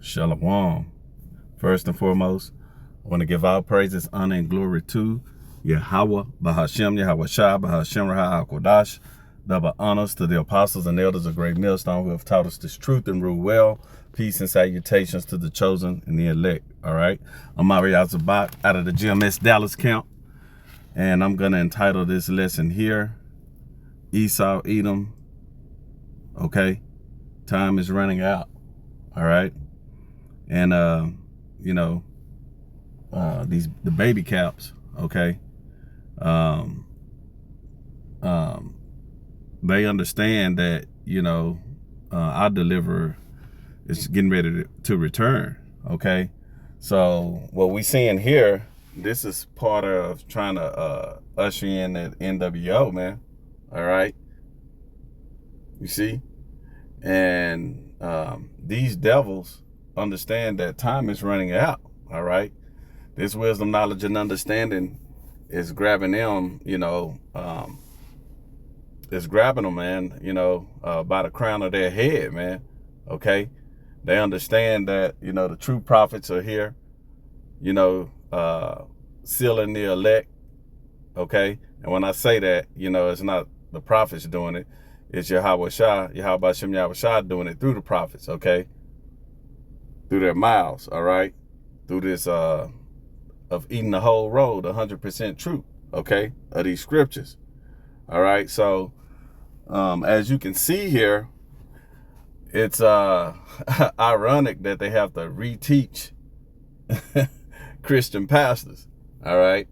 Shalom. First and foremost, I want to give all praises, honor, and glory to Yahweh, Bahashem, Yahweh Shah, Bahashem, Raha Kodash. Double honors to the apostles and elders of Great Millstone who have taught us this truth and rule well. Peace and salutations to the chosen and the elect. All right. I'm Mariah Zabak out of the GMS Dallas camp. And I'm going to entitle this lesson here, Esau, Edom. Okay. Time is running out. All right. And, the baby caps, okay, they understand that, our deliverer is getting ready to return, okay? So what we seeing here, this is part of trying to usher in that NWO, man, all right? You see? And these devils understand that time is running out, all right? This wisdom, knowledge, and understanding is grabbing them, it's grabbing them, man, by the crown of their head, man, okay? They understand that, the true prophets are here, sealing the elect, okay? And when I say that, it's not the prophets doing it. It's Yahweh Shah, Yahweh Shem Yahweh Shah doing it through the prophets, okay? Through their mouths, all right? Through this, of eating the whole road, 100% truth, okay, of these scriptures. All right, so as you can see here, it's ironic that they have to reteach Christian pastors. All right,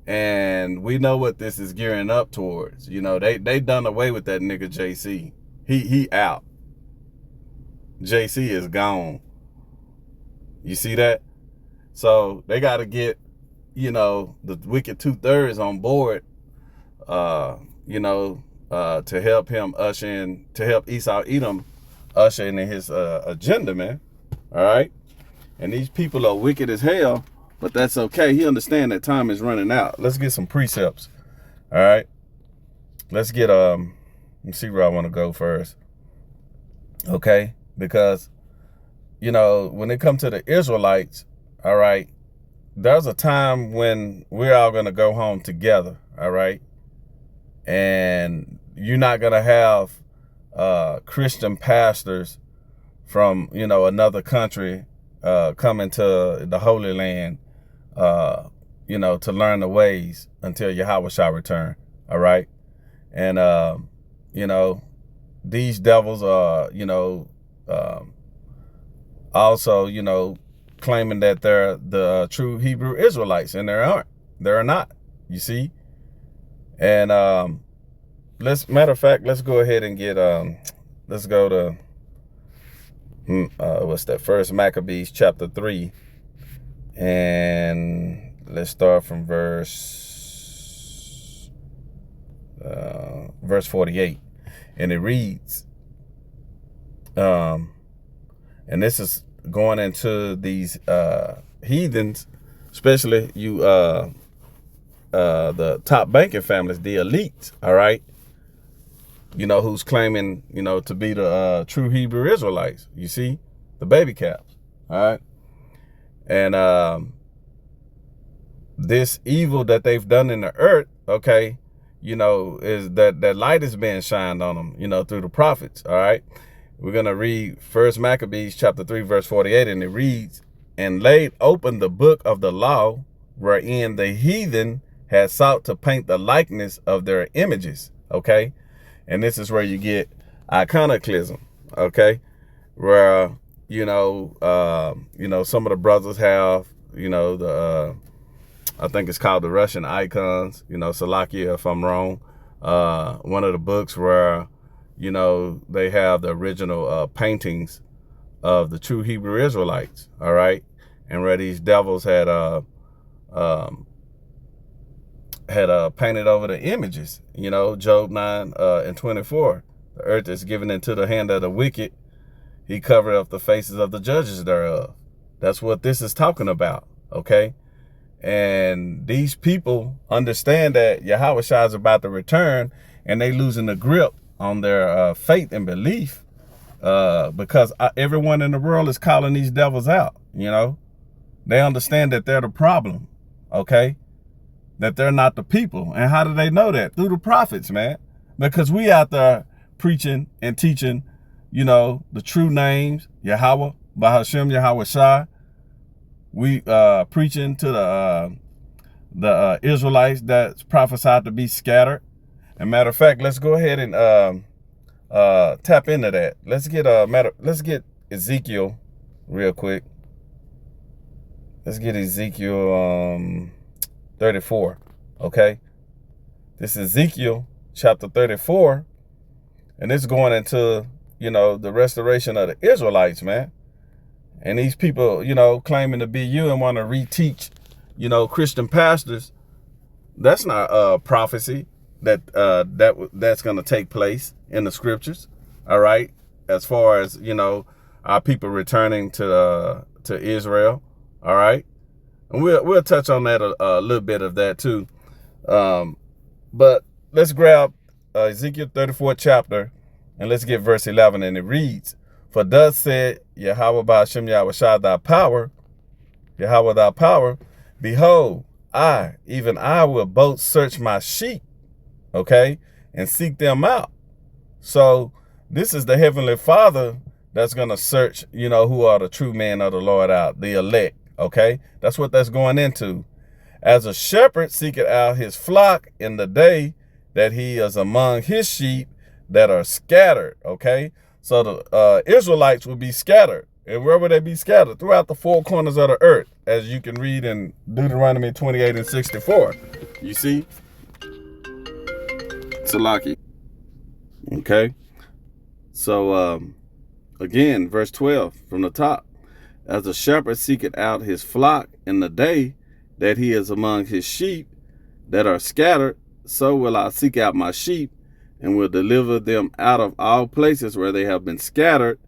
and we know what this is gearing up towards. They done away with that nigga JC. He out. JC is gone. You see that? So they got to get, the wicked 2/3 on board, to help him usher in, to help Esau Edom usher in his agenda, man. All right. And these people are wicked as hell, but that's okay. He understands that time is running out. Let's get some precepts. All right. Let's get, let's see where I want to go first. Okay. Because, when it comes to the Israelites, all right, there's a time when we're all going to go home together, all right? And you're not going to have Christian pastors from, another country coming to the Holy Land, to learn the ways until Yahweh shall return, all right? And, these devils are, also, claiming that they're the true Hebrew Israelites, and they're not, you see? And matter of fact, let's go ahead and get let's go to what's that, First Maccabees chapter 3, and let's start from verse 48, and it reads, and this is going into these heathens, especially the top banking families, the elites, all right, who's claiming, to be the true Hebrew Israelites, you see, the baby caps, all right? And this evil that they've done in the earth, okay, is that light is being shined on them, through the prophets, all right? We're going to read First Maccabees chapter 3, verse 48, and it reads, "And laid open the book of the law, wherein the heathen had sought to paint the likeness of their images," okay? And this is where you get iconoclasm, okay? Where, some of the brothers have, I think it's called the Russian icons, Salakia, if I'm wrong. One of the books where, they have the original paintings of the true Hebrew Israelites, all right? And where these devils had painted over the images, Job 9 and 24. The earth is given into the hand of the wicked. He covered up the faces of the judges thereof. That's what this is talking about, okay? And these people understand that Yahweh Shah is about to return, and they losing the grip on their faith and belief, because everyone in the world is calling these devils out. They understand that they're the problem. Okay, that they're not the people. And how do they know that? Through the prophets, man. Because we out there preaching and teaching, the true names, Yahweh, Bahashem, Yahweh Shai. We preaching to the Israelites that's prophesied to be scattered. And matter of fact, let's go ahead and tap into that. Let's get Ezekiel real quick. Let's get Ezekiel 34. Okay, this is Ezekiel chapter 34, and it's going into the restoration of the Israelites, man. And these people, claiming to be you and want to reteach, Christian pastors. That's not prophecy that's going to take place in the scriptures. All right, as far as our people returning to Israel. All right, and we'll touch on that a little bit of that too. But let's grab Ezekiel 34 chapter, and let's get verse 11, and it reads, "For thus said Yahweh Ba'ashem Yahweh Shai thy power, Yahweh thy power, behold, even I will both search my sheep, okay, and seek them out." So this is the Heavenly Father that's going to search, who are the true men of the Lord out, the elect, okay? That's what that's going into. "As a shepherd seeketh out his flock in the day that he is among his sheep that are scattered," okay? So the Israelites will be scattered. And where would they be scattered? Throughout the four corners of the earth, as you can read in Deuteronomy 28 and 64. You see? Salaki. Okay? So, again, verse 12 from the top. "As a shepherd seeketh out his flock in the day that he is among his sheep that are scattered, so will I seek out my sheep and will deliver them out of all places where they have been scattered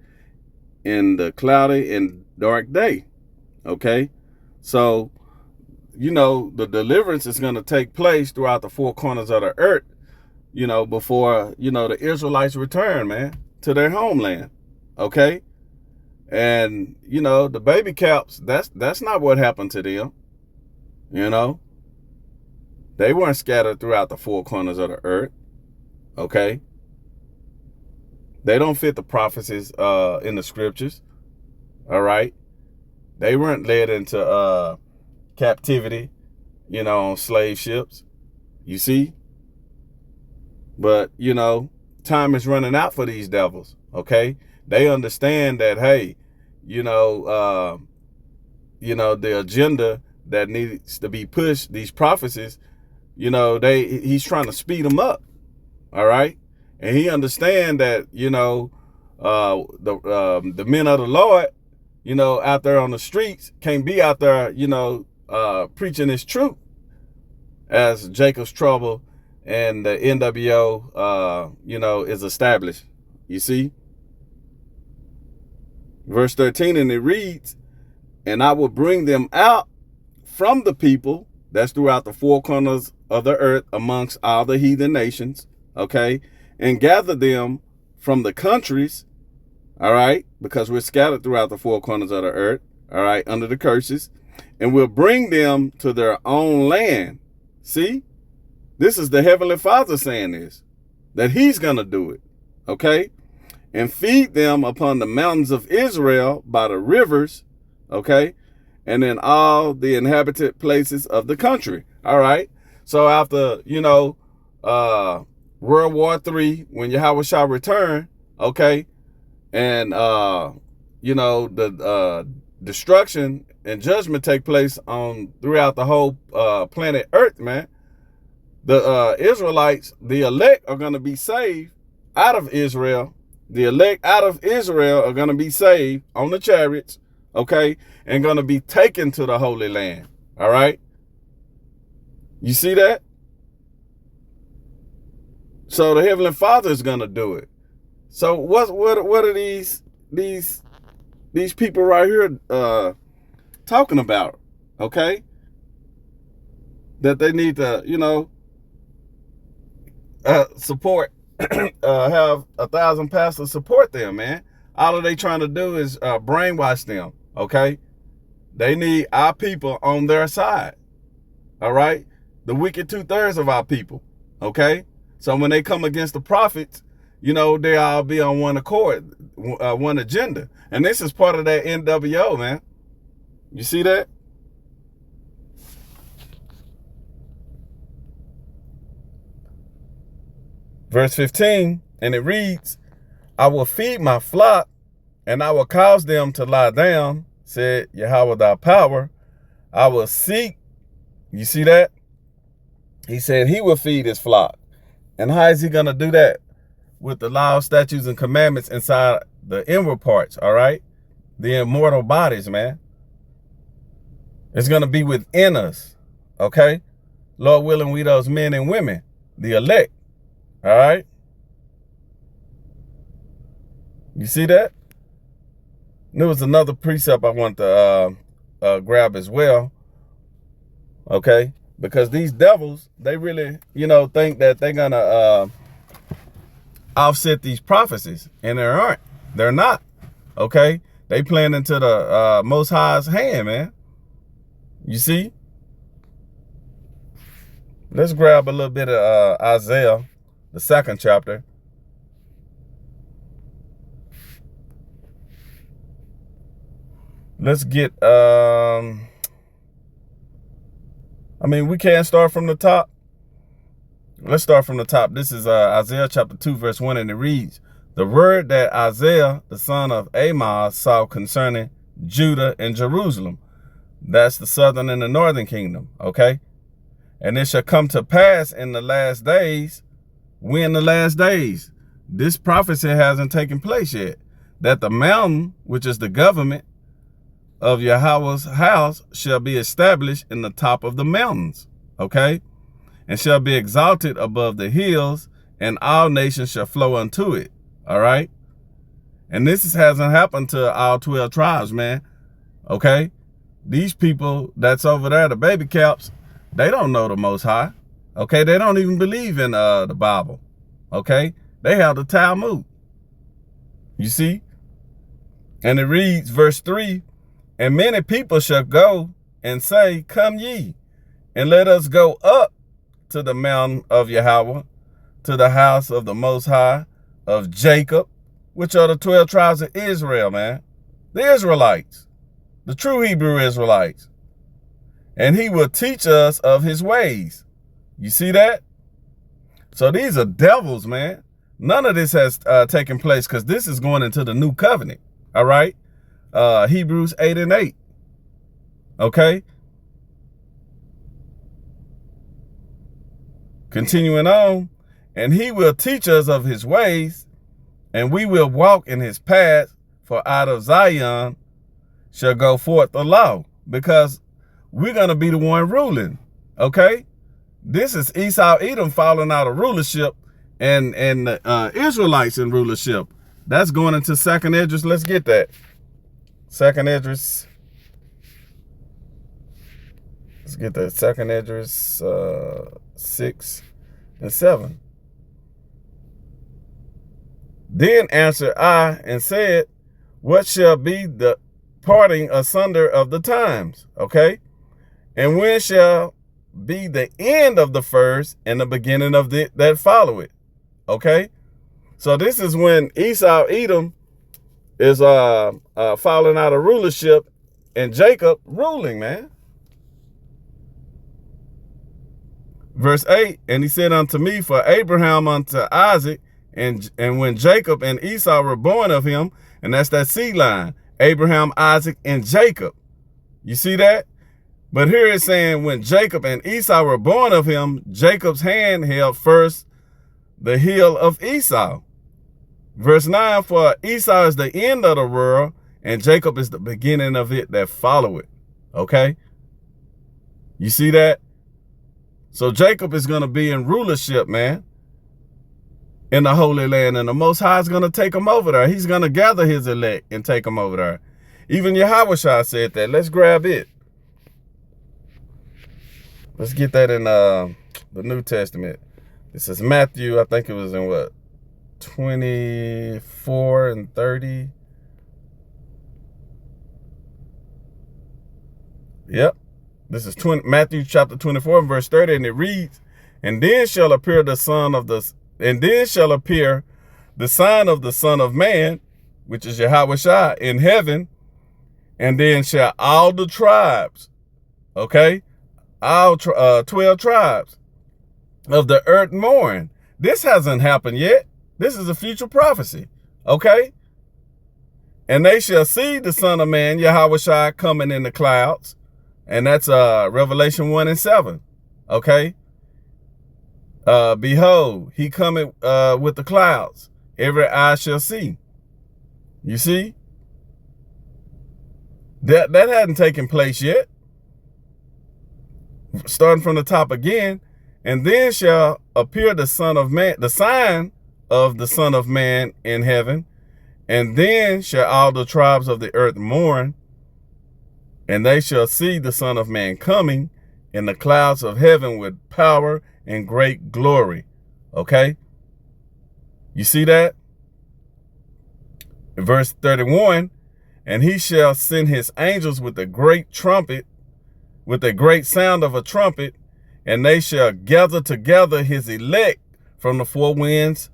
in the cloudy and dark day." Okay? So, the deliverance is going to take place throughout the four corners of the earth, before, the Israelites return, man, to their homeland. Okay? And, the baby caps, that's not what happened to them. They weren't scattered throughout the four corners of the earth. Okay? They don't fit the prophecies in the scriptures. All right? They weren't led into captivity, on slave ships. You see? But, time is running out for these devils. Okay? They understand that, hey, the agenda that needs to be pushed, these prophecies, he's trying to speed them up. All right. And he understand that, the men of the Lord, out there on the streets can't be out there, preaching his truth, as Jacob's Trouble and the NWO, is established. You see? Verse 13, and it reads, "And I will bring them out from the people," that's throughout the four corners of the earth amongst all the heathen nations, okay, "and gather them from the countries," all right, because we're scattered throughout the four corners of the earth, all right, under the curses, "and will bring them to their own land." See? This is the Heavenly Father saying this, that he's going to do it, okay? "And feed them upon the mountains of Israel by the rivers," okay, "and in all the inhabited places of the country." All right. So after, World War III, when Yahweh shall return, okay, and, the destruction and judgment take place throughout the whole planet Earth, man, the Israelites, the elect, are going to be saved out of Israel. The elect out of Israel are going to be saved on the chariots, okay, and going to be taken to the Holy Land. All right. You see that? So the Heavenly Father is going to do it. So what are these people right here talking about? Okay, that they need to support, have 1,000 pastors support them, man. All they trying to do is brainwash them, okay? They need our people on their side, all right? The wicked 2/3 of our people, okay? So when they come against the prophets, you know, they all be on one accord, one agenda. And this is part of that NWO, man. You see that? Verse 15, and it reads, I will feed my flock, and I will cause them to lie down, said Yahweh thy power. I will seek. You see that? He said he will feed his flock. And how is he going to do that? With the laws, statutes, and commandments inside the inward parts, all right? The immortal bodies, man. It's going to be within us, okay? Lord willing, we those men and women, the elect. All right. You see that? There was another precept I want to grab as well. Okay. Because these devils, they really, you know, think that they're going to offset these prophecies. And they aren't. They're not. Okay. They playing into the Most High's hand, man. You see? Let's grab a little bit of Isaiah. The 2nd chapter. Let's get, I mean, we can't start from the top. Let's start from the top. This is Isaiah chapter 2, verse 1, and it reads, the word that Isaiah, the son of Amoz, saw concerning Judah and Jerusalem. That's the southern and the northern kingdom, okay? And it shall come to pass in the last days. When the last days, this prophecy hasn't taken place yet, that the mountain, which is the government of Yahweh's house, shall be established in the top of the mountains, okay? And shall be exalted above the hills, and all nations shall flow unto it, all right? And this hasn't happened to all 12 tribes, man, okay? These people that's over there, the baby caps, they don't know the Most High. Okay, they don't even believe in the Bible. Okay, they have the Talmud. You see? And it reads, verse 3, and many people shall go and say, come ye, and let us go up to the mountain of Yahweh, to the house of the Most High of Jacob, which are the 12 tribes of Israel, man. The Israelites, the true Hebrew Israelites. And he will teach us of his ways. You see that? So these are devils, man. None of this has taken place because this is going into the new covenant. All right. Hebrews 8 and 8. Okay. Continuing on. And he will teach us of his ways, and we will walk in his paths, for out of Zion shall go forth the law, because we're going to be the one ruling. Okay. This is Esau Edom falling out of rulership and the Israelites in rulership. That's going into 2nd Esdras. Let's get that. 2nd Esdras. Let's get that. 2nd Esdras 6 and 7. Then answered I and said, what shall be the parting asunder of the times? Okay. And when shall be the end of the first and the beginning of that follow it? Okay. So this is when Esau Edom is falling out of rulership and Jacob ruling, man. Verse 8, and he said unto me, for Abraham unto Isaac, and when Jacob and Esau were born of him, and that's that seed line, Abraham, Isaac, and Jacob. You see that? But here it's saying when Jacob and Esau were born of him, Jacob's hand held first the heel of Esau. Verse 9, for Esau is the end of the world, and Jacob is the beginning of it that follow it. Okay? You see that? So Jacob is going to be in rulership, man, in the Holy Land, and the Most High is going to take him over there. He's going to gather his elect and take them over there. Even Yahushua said that. Let's grab it. Let's get that in the New Testament. This is Matthew, I think it was in what? 24 and 30. Yep. This is Matthew chapter 24 and verse 30, and it reads, and then shall appear the sign of the Son of Man, which is Yahushua, in heaven, and then shall all the tribes, okay, all 12 tribes of the earth mourn. This hasn't happened yet. This is a future prophecy, okay? And they shall see the Son of Man, Yahushua, coming in the clouds. And that's Revelation 1 and 7, okay? Behold, he cometh with the clouds. Every eye shall see. You see? That hadn't taken place yet. Starting from the top again. And then shall appear the Son of Man, the sign of the Son of Man in heaven. And then shall all the tribes of the earth mourn. And they shall see the Son of Man coming in the clouds of heaven with power and great glory. Okay? You see that? In verse 31, and he shall send his angels with a great trumpet, with a great sound of a trumpet, and they shall gather together his elect from the four winds,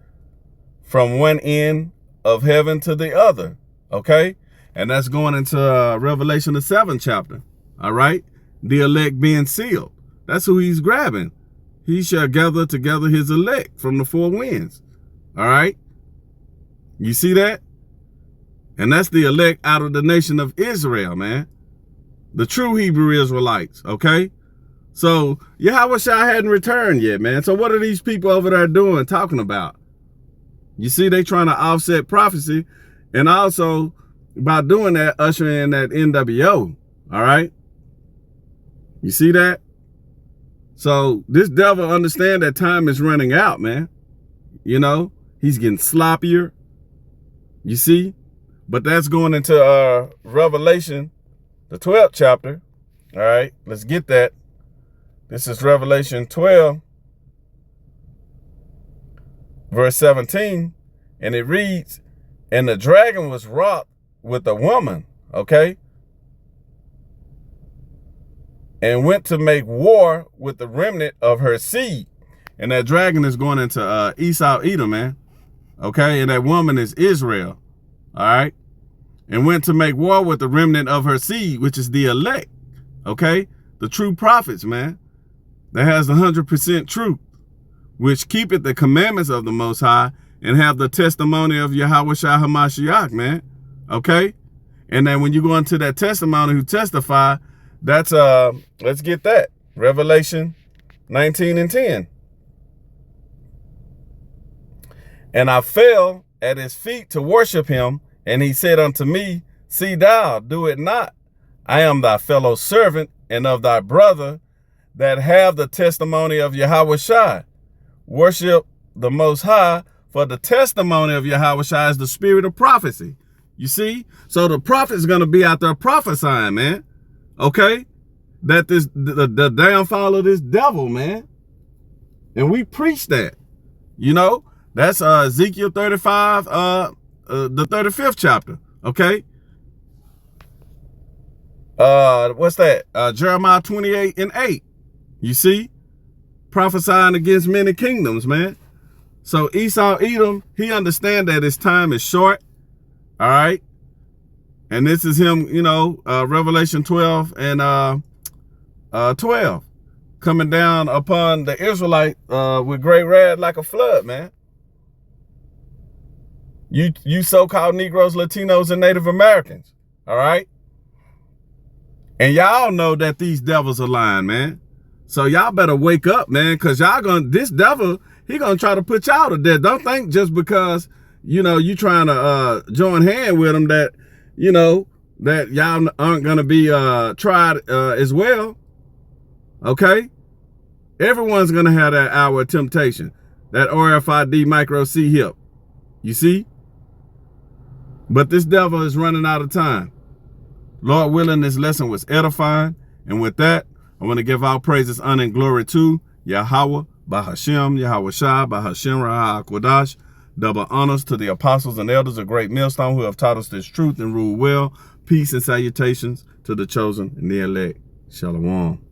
from one end of heaven to the other. Okay? And that's going into Revelation, the 7th chapter. All right? The elect being sealed. That's who he's grabbing. He shall gather together his elect from the four winds. All right? You see that? And that's the elect out of the nation of Israel, man. The true Hebrew Israelites, okay? So Yahushua hadn't returned yet, man. So what are these people over there doing, talking about? You see, they trying to offset prophecy, and also by doing that, usher in that NWO, all right? You see that? So this devil understand that time is running out, man. You know, he's getting sloppier. You see? But that's going into Revelation, the 12th chapter. All right, let's get that. This is Revelation 12, verse 17. And it reads, and the dragon was wrought with a woman, okay, and went to make war with the remnant of her seed. And that dragon is going into Esau, Edom, man, okay, and that woman is Israel, all right, and went to make war with the remnant of her seed, which is the elect, okay, the true prophets, man, that has the 100% truth, which keepeth the commandments of the Most High and have the testimony of Yahushua HaMashiach, man. Okay? And then when you go into that testimony who testify, that's let's get that. Revelation 19 and 10. And I fell at his feet to worship him, and he said unto me, see thou, do it not. I am thy fellow servant and of thy brother that have the testimony of Yahushua. Worship the Most High, for the testimony of Yahushua is the spirit of prophecy. You see? So the prophet's going to be out there prophesying, man. Okay? That the downfall of this devil, man. And we preach that. You know? That's Ezekiel 35, the 35th chapter. Okay? What's that? Jeremiah 28 and 8. You see? Prophesying against many kingdoms, man. So Esau, Edom, he understand that his time is short. All right. And this is him, you know, Revelation 12 and 12 coming down upon the Israelite with great wrath like a flood, man. You so-called Negroes, Latinos, and Native Americans. All right. And y'all know that these devils are lying, man. So y'all better wake up, man, because this devil, he gonna try to put y'all to death. Don't think just because, you know, you trying to join hand with him that, you know, that y'all aren't gonna be tried as well. Okay? Everyone's gonna have that hour of temptation, that RFID micro C hip. You see? But this devil is running out of time. Lord willing, this lesson was edifying. And with that, I want to give all praises, honor, and glory to Yahweh, Bahashem, Yahushua, Bahashem, Raha'akwadash. Double honors to the apostles and elders of Great Millstone who have taught us this truth and rule well. Peace and salutations to the chosen and the elect. Shalom.